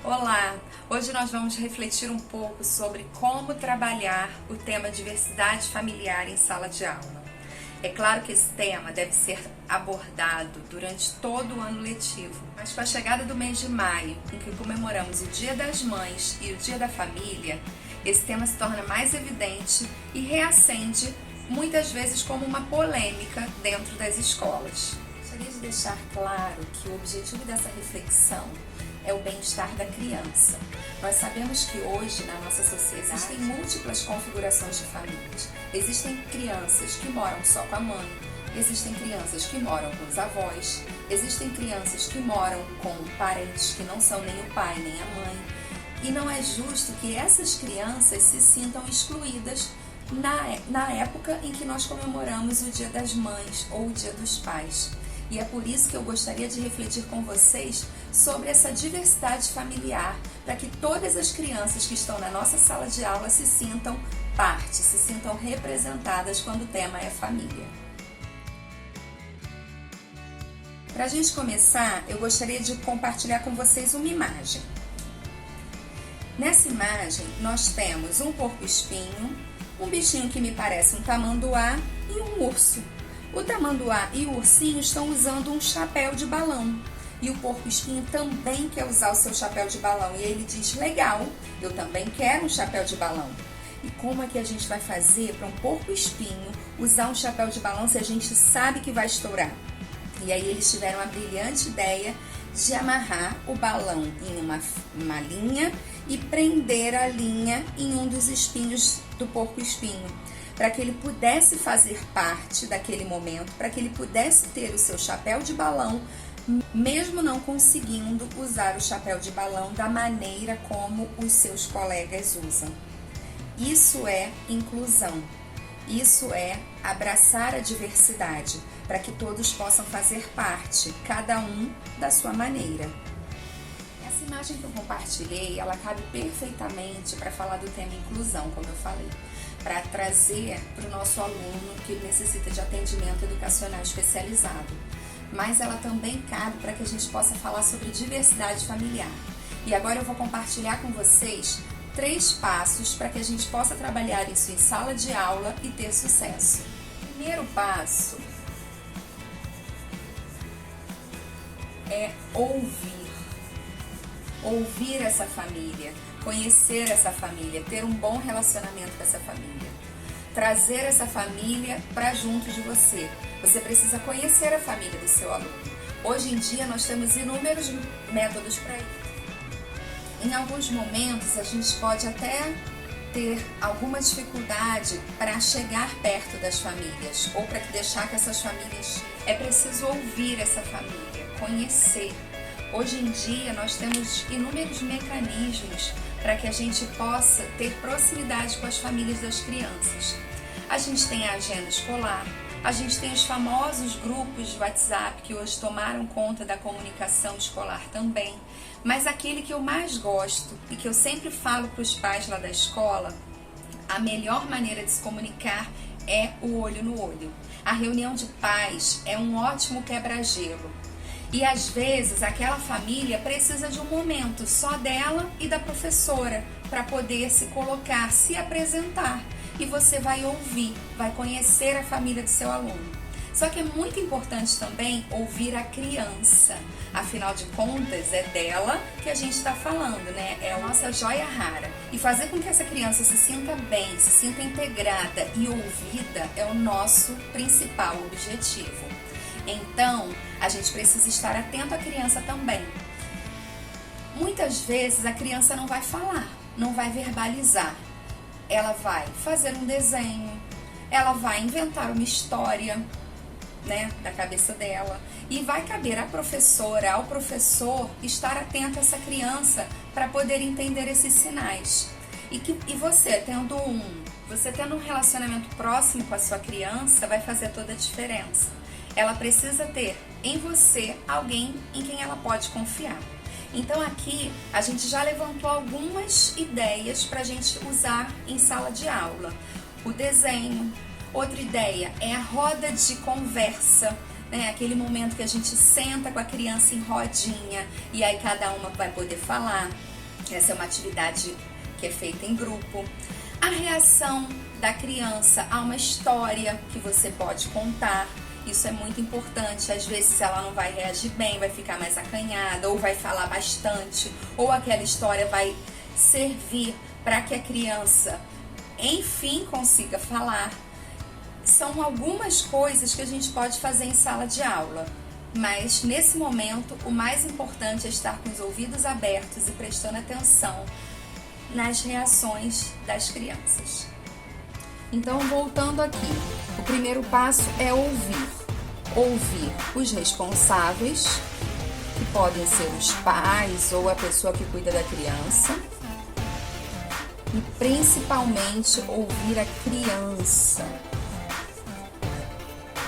Olá! Hoje nós vamos refletir um pouco sobre como trabalhar o tema diversidade familiar em sala de aula. É claro que esse tema deve ser abordado durante todo o ano letivo, mas com a chegada do mês de maio, em que comemoramos o Dia das Mães e o Dia da Família, esse tema se torna mais evidente e reacende muitas vezes como uma polêmica dentro das escolas. Gostaria de deixar claro que o objetivo dessa reflexão é o bem-estar da criança. Nós sabemos que hoje, na nossa sociedade, existem múltiplas configurações de famílias. Existem crianças que moram só com a mãe, existem crianças que moram com os avós, existem crianças que moram com parentes que não são nem o pai nem a mãe. E não é justo que essas crianças se sintam excluídas na época em que nós comemoramos o Dia das Mães ou o Dia dos Pais. E é por isso que eu gostaria de refletir com vocês sobre essa diversidade familiar, para que todas as crianças que estão na nossa sala de aula se sintam parte, se sintam representadas quando o tema é família. Para a gente começar, eu gostaria de compartilhar com vocês uma imagem. Nessa imagem, nós temos um porco-espinho, um bichinho que me parece um tamanduá e um urso. O tamanduá e o ursinho estão usando um chapéu de balão. E o porco-espinho também quer usar o seu chapéu de balão. E ele diz, legal, eu também quero um chapéu de balão. E como é que a gente vai fazer para um porco-espinho usar um chapéu de balão se a gente sabe que vai estourar? E aí eles tiveram a brilhante ideia de amarrar o balão em uma linha e prender a linha em um dos espinhos do porco-espinho, para que ele pudesse fazer parte daquele momento, para que ele pudesse ter o seu chapéu de balão, mesmo não conseguindo usar o chapéu de balão da maneira como os seus colegas usam. Isso é inclusão, isso é abraçar a diversidade, para que todos possam fazer parte, cada um da sua maneira. Essa imagem que eu compartilhei, ela cabe perfeitamente para falar do tema inclusão, como eu falei, para trazer para o nosso aluno que necessita de atendimento educacional especializado. Mas ela também cabe para que a gente possa falar sobre diversidade familiar. E agora eu vou compartilhar com vocês 3 passos para que a gente possa trabalhar isso em sala de aula e ter sucesso. O primeiro passo é ouvir essa família, conhecer essa família, ter um bom relacionamento com essa família. Trazer essa família para junto de você. Você precisa conhecer a família do seu aluno. Hoje em dia nós temos inúmeros métodos para isso. Em alguns momentos a gente pode até ter alguma dificuldade para chegar perto das famílias ou para deixar que essas famílias... É preciso ouvir essa família, conhecer. Hoje em dia nós temos inúmeros mecanismos para que a gente possa ter proximidade com as famílias das crianças. A gente tem a agenda escolar, a gente tem os famosos grupos de WhatsApp que hoje tomaram conta da comunicação escolar também, mas aquele que eu mais gosto e que eu sempre falo para os pais lá da escola, a melhor maneira de se comunicar é o olho no olho. A reunião de pais é um ótimo quebra-gelo. E às vezes aquela família precisa de um momento só dela e da professora para poder se colocar, se apresentar. E você vai ouvir, vai conhecer a família do seu aluno. Só que é muito importante também ouvir a criança. Afinal de contas, é dela que a gente está falando, né? É a nossa joia rara. E fazer com que essa criança se sinta bem, se sinta integrada e ouvida é o nosso principal objetivo. Então, a gente precisa estar atento à criança também. Muitas vezes a criança não vai falar, não vai verbalizar. Ela vai fazer um desenho, ela vai inventar uma história, né, da cabeça dela. E vai caber à professora, ao professor, estar atento a essa criança para poder entender esses sinais. E você tendo um relacionamento próximo com a sua criança, vai fazer toda a diferença. Ela precisa ter em você alguém em quem ela pode confiar. Então aqui a gente já levantou algumas ideias para a gente usar em sala de aula. O desenho. Outra ideia é a roda de conversa, né? Aquele momento que a gente senta com a criança em rodinha e aí cada uma vai poder falar. Essa é uma atividade que é feita em grupo. A reação da criança a uma história que você pode contar. Isso é muito importante. Às vezes ela não vai reagir bem, vai ficar mais acanhada, ou vai falar bastante, ou aquela história vai servir para que a criança, enfim, consiga falar. São algumas coisas que a gente pode fazer em sala de aula, mas nesse momento o mais importante é estar com os ouvidos abertos e prestando atenção nas reações das crianças. Então, voltando aqui, o primeiro passo é ouvir. Ouvir os responsáveis, que podem ser os pais ou a pessoa que cuida da criança. E principalmente ouvir a criança.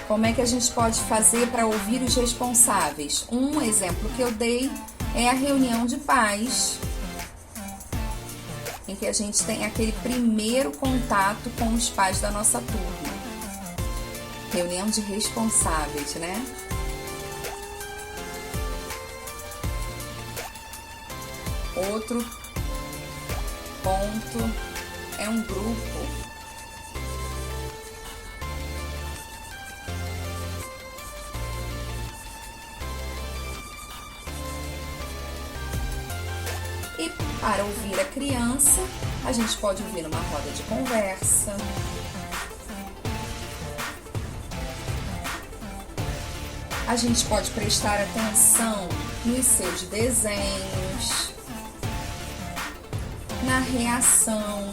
Como é que a gente pode fazer para ouvir os responsáveis? Um exemplo que eu dei é a reunião de pais, em que a gente tem aquele primeiro contato com os pais da nossa turma. Reunião de responsáveis, né? Outro ponto é um grupo. E para ouvir a criança, a gente pode ouvir numa roda de conversa. A gente pode prestar atenção nos seus desenhos, na reação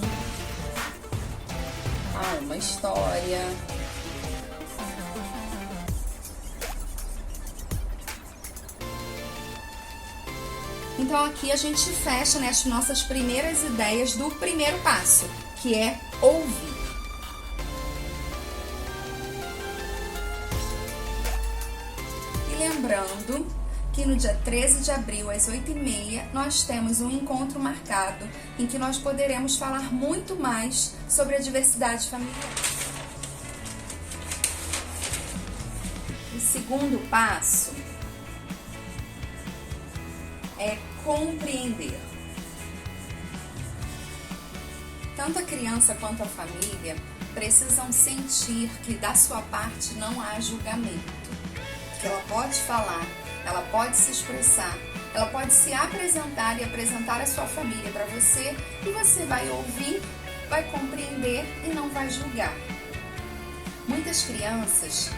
a uma história. Então aqui a gente fecha, né, as nossas primeiras ideias do primeiro passo, que é ouvir. E lembrando que no dia 13 de abril, às 8h30, nós temos um encontro marcado em que nós poderemos falar muito mais sobre a diversidade familiar. O segundo passo é compreender. Tanto a criança quanto a família precisam sentir que da sua parte não há julgamento, que ela pode falar, ela pode se expressar, ela pode se apresentar e apresentar a sua família para você, e você vai ouvir, vai compreender e não vai julgar. Muitas crianças,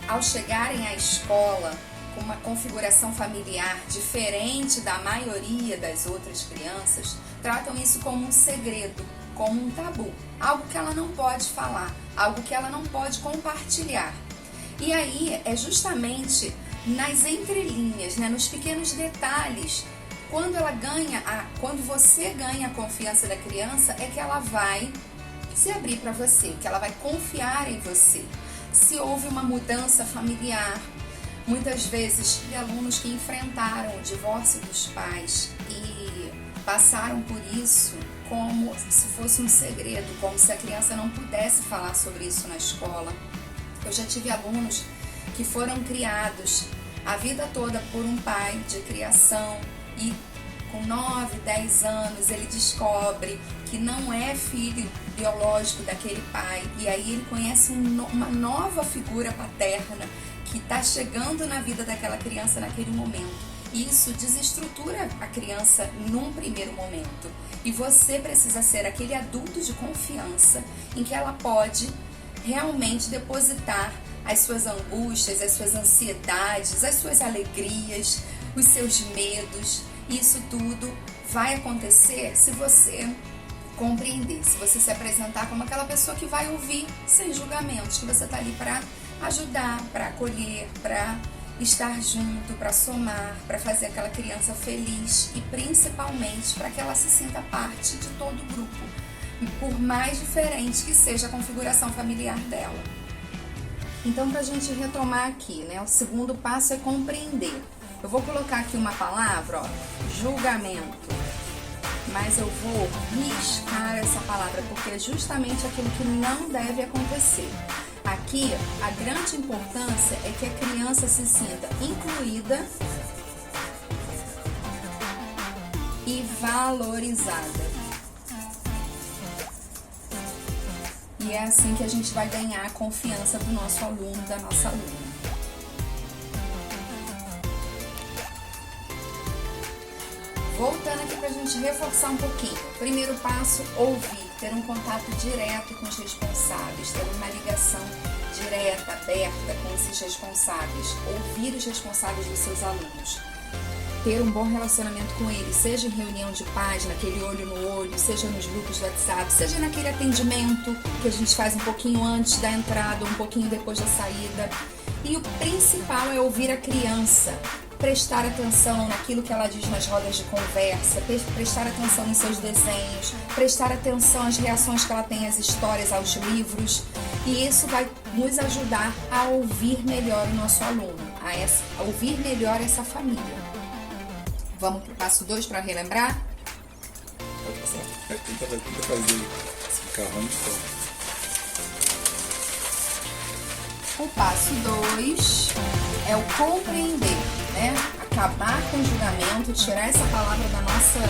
ao chegarem à escola com uma configuração familiar diferente da maioria das outras crianças, tratam isso como um segredo, como um tabu, algo que ela não pode falar, algo que ela não pode compartilhar. E aí é justamente nas entrelinhas, né, nos pequenos detalhes, quando você ganha a confiança da criança, é que ela vai se abrir para você, que ela vai confiar em você. Se houve uma mudança familiar, muitas vezes tive alunos que enfrentaram o divórcio dos pais e passaram por isso como se fosse um segredo, como se a criança não pudesse falar sobre isso na escola. Eu já tive alunos que foram criados a vida toda por um pai de criação e com 9, 10 anos ele descobre que não é filho biológico daquele pai, e aí ele conhece uma nova figura paterna que está chegando na vida daquela criança naquele momento. Isso desestrutura a criança num primeiro momento, e você precisa ser aquele adulto de confiança em que ela pode realmente depositar as suas angústias, as suas ansiedades, as suas alegrias, os seus medos. Isso tudo vai acontecer se você compreender, se você se apresentar como aquela pessoa que vai ouvir sem julgamentos, que você está ali para ajudar, para acolher, para estar junto, para somar, para fazer aquela criança feliz e principalmente para que ela se sinta parte de todo o grupo, por mais diferente que seja a configuração familiar dela. Então, para a gente retomar aqui, né, o segundo passo é compreender. Eu vou colocar aqui uma palavra, ó, julgamento, mas eu vou riscar essa palavra porque é justamente aquilo que não deve acontecer. Aqui, a grande importância é que a criança se sinta incluída e valorizada. E é assim que a gente vai ganhar a confiança do nosso aluno, da nossa aluna. Voltando aqui para a gente reforçar um pouquinho. Primeiro passo, ouvir, ter um contato direto com os responsáveis, ter uma ligação direta, aberta com esses responsáveis, ouvir os responsáveis dos seus alunos. Ter um bom relacionamento com eles, seja em reunião de pais, naquele olho no olho, seja nos grupos do WhatsApp, seja naquele atendimento que a gente faz um pouquinho antes da entrada, um pouquinho depois da saída. E o principal é ouvir a criança, prestar atenção naquilo que ela diz nas rodas de conversa, prestar atenção em seus desenhos, prestar atenção às reações que ela tem às histórias, aos livros. E isso vai nos ajudar a ouvir melhor o nosso aluno, a ouvir melhor essa família. Vamos para o passo 2 para relembrar? Pode passar. Tenta fazer esse carrão de fora. O passo 2 é o compreender, né? Acabar com o julgamento, tirar essa palavra da nossa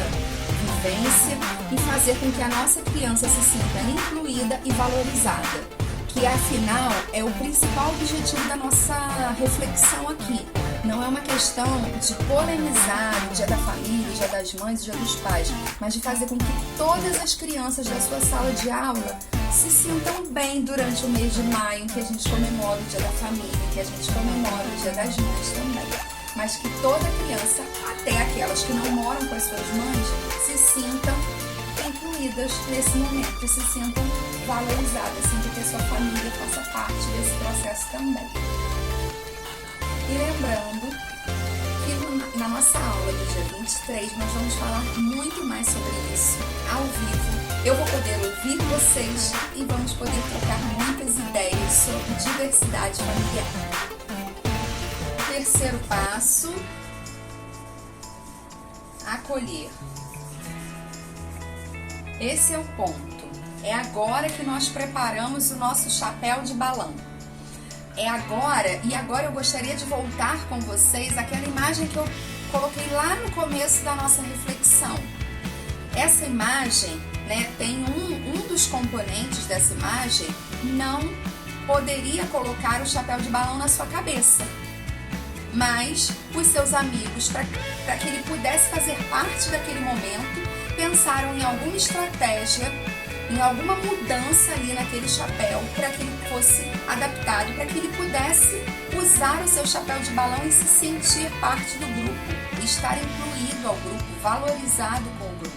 vivência e fazer com que a nossa criança se sinta incluída e valorizada, que afinal é o principal objetivo da nossa reflexão aqui. Não é uma questão de polemizar o Dia da Família, o Dia das Mães, o Dia dos Pais, mas de fazer com que todas as crianças da sua sala de aula se sintam bem durante o mês de maio, em que a gente comemora o Dia da Família, que a gente comemora o Dia das Mães também. Mas que toda criança, até aquelas que não moram com as suas mães, se sintam incluídas nesse momento, se sintam valorizadas, sintam que a sua família faça parte desse processo também. E lembrando que na nossa aula do dia 23 nós vamos falar muito mais sobre isso ao vivo. Eu vou poder ouvir vocês e vamos poder trocar muitas ideias sobre diversidade familiar. Terceiro passo, acolher. Esse é o ponto. É agora que nós preparamos o nosso chapéu de balão. É agora, e agora eu gostaria de voltar com vocês àquela imagem que eu coloquei lá no começo da nossa reflexão. Essa imagem, né, tem um dos componentes dessa imagem não poderia colocar o chapéu de balão na sua cabeça, mas os seus amigos, para que ele pudesse fazer parte daquele momento, pensaram em alguma estratégia, em alguma mudança ali naquele chapéu para que ele fosse adaptado, para que ele pudesse usar o seu chapéu de balão e se sentir parte do grupo, estar incluído ao grupo, valorizado com o grupo.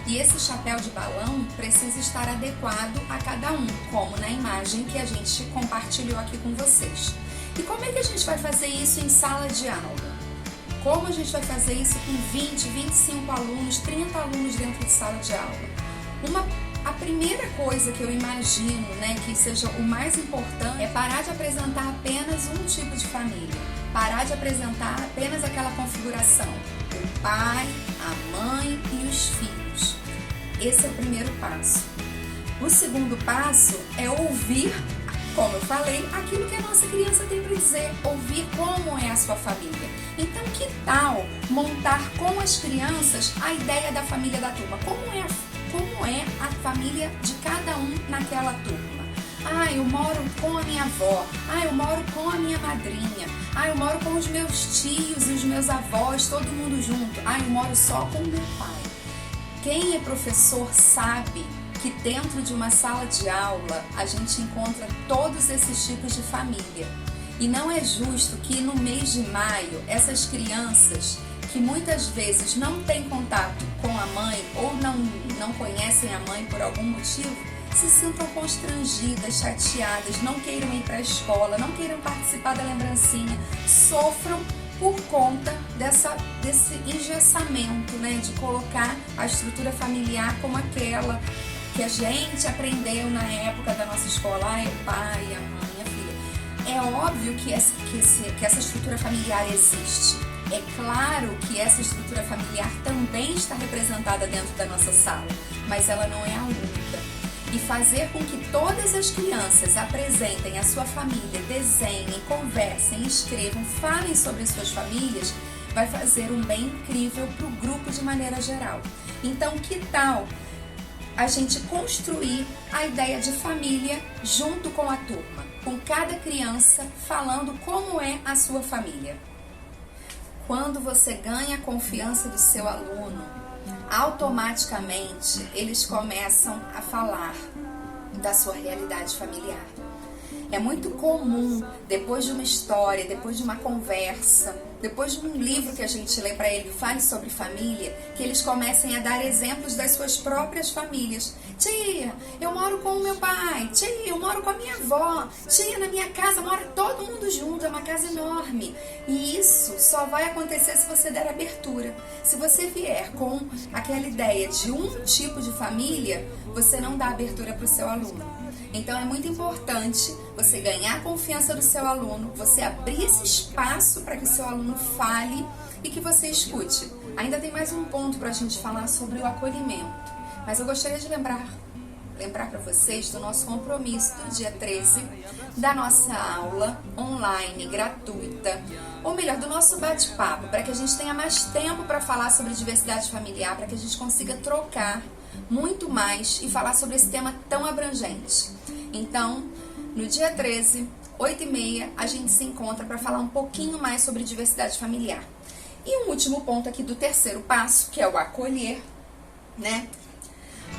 E esse chapéu de balão precisa estar adequado a cada um, como na imagem que a gente compartilhou aqui com vocês. E como é que a gente vai fazer isso em sala de aula? Como a gente vai fazer isso com 20, 25 alunos, 30 alunos dentro de sala de aula? A primeira coisa que eu imagino, né, que seja o mais importante é parar de apresentar apenas um tipo de família. Parar de apresentar apenas aquela configuração. O pai, a mãe e os filhos. Esse é o primeiro passo. O segundo passo é ouvir, como eu falei, aquilo que a nossa criança tem para dizer. Ouvir como é a sua família. Então, que tal montar com as crianças a ideia da família da turma? Como é a família de cada um naquela turma? Eu moro com a minha avó. Eu moro com a minha madrinha. Eu moro com os meus tios e os meus avós, todo mundo junto. Eu moro só com o meu pai. Quem é professor sabe que dentro de uma sala de aula a gente encontra todos esses tipos de família. E não é justo que no mês de maio essas crianças que muitas vezes não têm contato com a mãe ou não conhecem a mãe por algum motivo, se sintam constrangidas, chateadas, não queiram ir para a escola, não queiram participar da lembrancinha, sofram por conta desse engessamento, né, de colocar a estrutura familiar como aquela que a gente aprendeu na época da nossa escola, o pai, a mãe, a filha. É óbvio que essa estrutura familiar existe. É claro que essa estrutura familiar também está representada dentro da nossa sala, mas ela não é a única. E fazer com que todas as crianças apresentem a sua família, desenhem, conversem, escrevam, falem sobre suas famílias, vai fazer um bem incrível para o grupo de maneira geral. Então, que tal a gente construir a ideia de família junto com a turma, com cada criança falando como é a sua família? Quando você ganha a confiança do seu aluno, automaticamente eles começam a falar da sua realidade familiar. É muito comum, depois de uma história, depois de uma conversa, depois de um livro que a gente lê para ele que fale sobre família, que eles comecem a dar exemplos das suas próprias famílias. Tia, eu moro com o meu pai. Tia, eu moro com a minha avó. Tia, na minha casa mora todo mundo junto, é uma casa enorme. E isso só vai acontecer se você der abertura. Se você vier com aquela ideia de um tipo de família, você não dá abertura para o seu aluno. Então é muito importante você ganhar a confiança do seu aluno, você abrir esse espaço para que o seu aluno fale e que você escute. Ainda tem mais um ponto para a gente falar sobre o acolhimento, mas eu gostaria de lembrar para vocês do nosso compromisso do dia 13, da nossa aula online gratuita, ou melhor, do nosso bate-papo, para que a gente tenha mais tempo para falar sobre diversidade familiar, para que a gente consiga trocar muito mais e falar sobre esse tema tão abrangente. Então, no dia 13, 8h30, a gente se encontra para falar um pouquinho mais sobre diversidade familiar. E um último ponto aqui do terceiro passo, que é o acolher, né?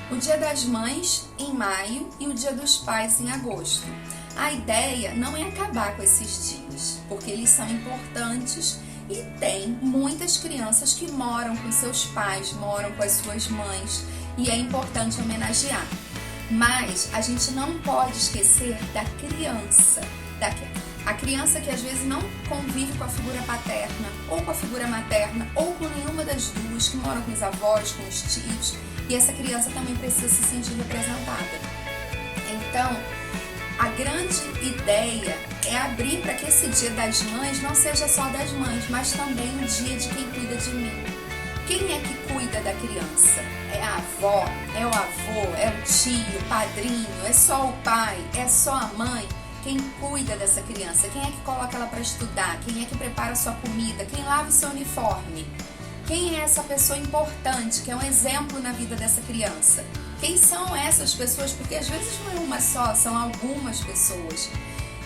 O Dia das Mães em maio e o Dia dos Pais em agosto. A ideia não é acabar com esses dias, porque eles são importantes e tem muitas crianças que moram com seus pais, moram com as suas mães, e é importante homenagear. Mas a gente não pode esquecer da criança, a criança que às vezes não convive com a figura paterna, ou com a figura materna, ou com nenhuma das duas, que moram com os avós, com os tios, e essa criança também precisa se sentir representada. Então, a grande ideia é abrir para que esse Dia das Mães não seja só das mães, mas também o dia de quem cuida de mim. Quem é que cuida da criança? É a avó? É o avô? É o tio? O padrinho? É só o pai? É só a mãe? Quem cuida dessa criança? Quem é que coloca ela para estudar? Quem é que prepara a sua comida? Quem lava o seu uniforme? Quem é essa pessoa importante, que é um exemplo na vida dessa criança? Quem são essas pessoas? Porque às vezes não é uma só, são algumas pessoas.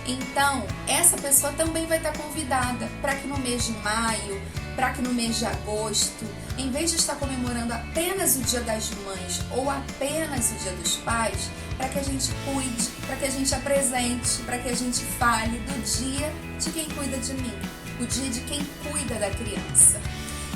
Então, essa pessoa também vai estar convidada para que no mês de maio, para que no mês de agosto, em vez de estar comemorando apenas o Dia das Mães ou apenas o Dia dos Pais, para que a gente cuide, para que a gente apresente, para que a gente fale do dia de quem cuida de mim, o dia de quem cuida da criança.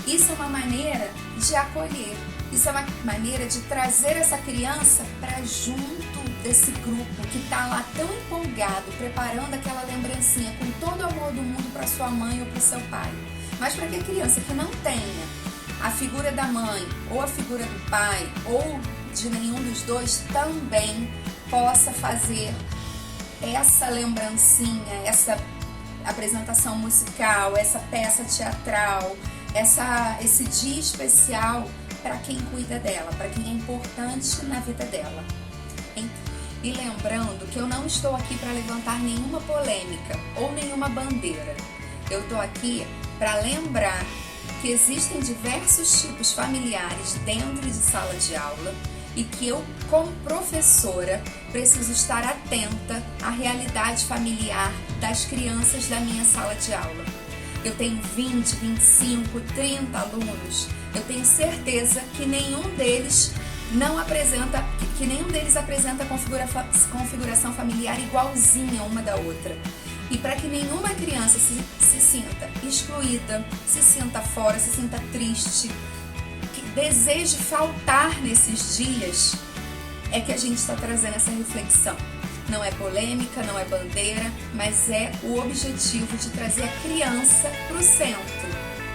Isso é uma maneira de acolher, isso é uma maneira de trazer essa criança para junto desse grupo que está lá tão empolgado, preparando aquela lembrancinha com todo o amor do mundo para sua mãe ou para o seu pai. Mas para que a criança que não tenha a figura da mãe ou a figura do pai ou de nenhum dos dois também possa fazer essa lembrancinha, essa apresentação musical, essa peça teatral, esse dia especial para quem cuida dela, para quem é importante na vida dela. E lembrando que eu não estou aqui para levantar nenhuma polêmica ou nenhuma bandeira. Eu estou aqui para lembrar que existem diversos tipos familiares dentro de sala de aula e que eu, como professora, preciso estar atenta à realidade familiar das crianças da minha sala de aula. Eu tenho 20, 25, 30 alunos. Eu tenho certeza que nenhum deles apresenta configuração familiar igualzinha uma da outra. E para que nenhuma criança se sinta excluída, se sinta fora, se sinta triste, que deseje faltar nesses dias, é que a gente está trazendo essa reflexão. Não é polêmica, não é bandeira, mas é o objetivo de trazer a criança para o centro,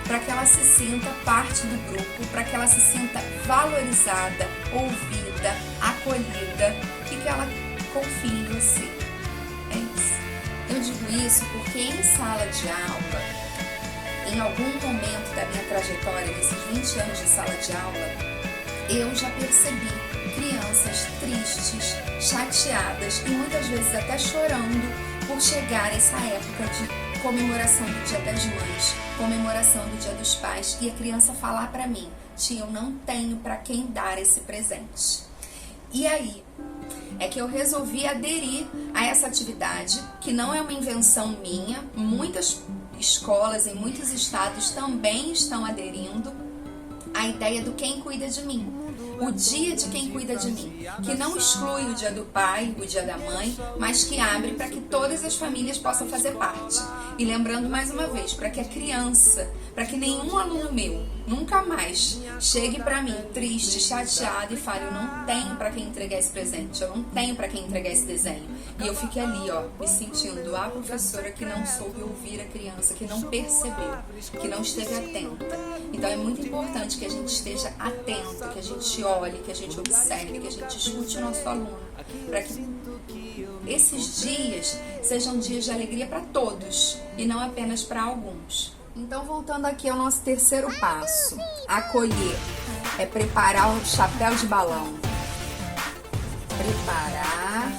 para que ela se sinta parte do grupo, para que ela se sinta valorizada, ouvida, acolhida e que ela confie em você. É isso. Eu digo isso porque em sala de aula, em algum momento da minha trajetória, desses 20 anos de sala de aula, eu já percebi crianças tristes, chateadas e muitas vezes até chorando por chegar essa época de comemoração do Dia das Mães, comemoração do Dia dos Pais, e a criança falar para mim: tia, eu não tenho para quem dar esse presente. E aí é que eu resolvi aderir a essa atividade, que não é uma invenção minha. Muitas escolas em muitos estados também estão aderindo à ideia do quem cuida de mim. O dia de quem cuida de mim, que não exclui o dia do pai, o dia da mãe, mas que abre para que todas as famílias possam fazer parte. E lembrando mais uma vez, para que a criança, para que nenhum aluno meu nunca mais chegue para mim triste, chateado e fale: eu não tenho para quem entregar esse presente, eu não tenho para quem entregar esse desenho. E eu fique ali, me sentindo a professora que não soube ouvir a criança, que não percebeu, que não esteve atenta. Então é muito importante que a gente esteja atento, que a gente olhe, que a gente observe, que a gente escute o nosso aluno, para que esses dias sejam dias de alegria para todos e não apenas para alguns. Então, voltando aqui ao nosso terceiro passo, acolher, é preparar o chapéu de balão. Preparar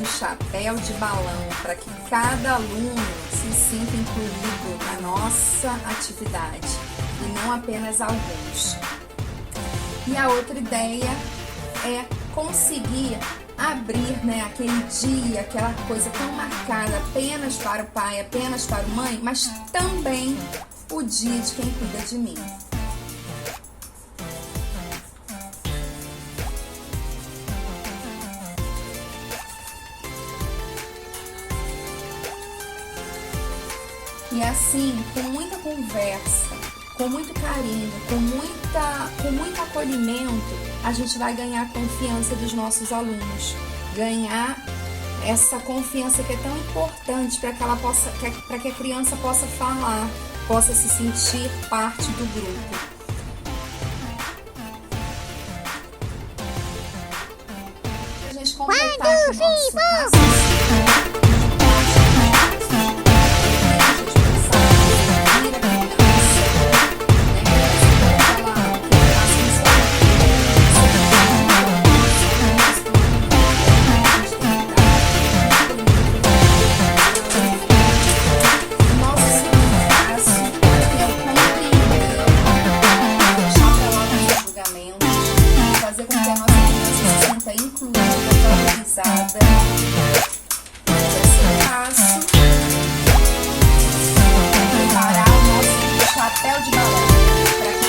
o chapéu de balão para que cada aluno se sinta incluído na nossa atividade e não apenas alguns. E a outra ideia é conseguir abrir, aquele dia, aquela coisa tão marcada apenas para o pai, apenas para a mãe, mas também o dia de quem cuida de mim. E assim, com muita conversa, com muito carinho, com muito acolhimento, a gente vai ganhar a confiança dos nossos alunos, ganhar essa confiança que é tão importante para que a criança possa falar, possa se sentir parte do grupo. Para a gente completar aqui o nosso raciocínio. Fazer com que a nossa criança se sinta incluída, valorizada. Terceiro passo, preparar o nosso chapéu de balão para que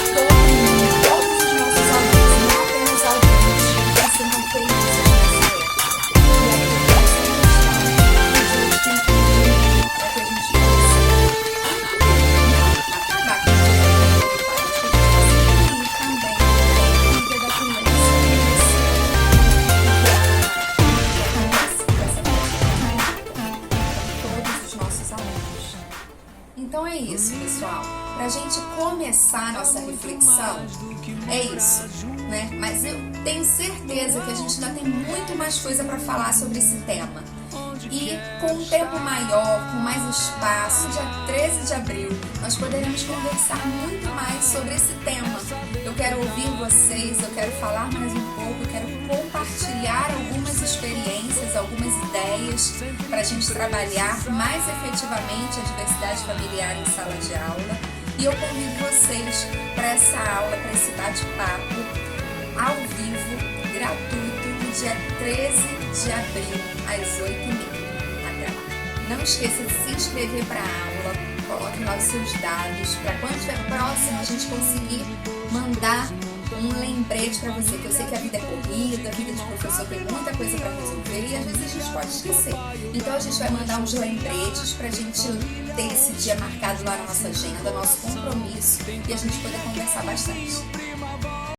todos os nossos alunos, não apenas alguns, se sintam felizes nessa época. Para que a gente possa acabar com Então é isso, pessoal. Pra gente começar a nossa reflexão, é isso, né? Mas eu tenho certeza que a gente ainda tem muito mais coisa para falar sobre esse tema. E com um tempo maior, com mais espaço, dia 13 de abril, nós poderemos conversar muito mais sobre esse tema. Eu quero ouvir vocês, eu quero falar mais um pouco, eu quero compartilhar algumas experiências, algumas ideias para a gente trabalhar mais efetivamente a diversidade familiar em sala de aula. E eu convido vocês para essa aula, para esse bate-papo ao vivo, gratuito, no dia 13 de abril, às 8h30. Até lá. Não esqueça de se inscrever para a aula, coloque lá os seus dados, para quando estiver próximo a gente conseguir mandar um lembrete para você, que eu sei que a vida é corrida, a vida de professor tem muita coisa para resolver e às vezes a gente pode esquecer. Então a gente vai mandar uns lembretes para a gente ter esse dia marcado lá na nossa agenda, nosso compromisso, e a gente poder conversar bastante.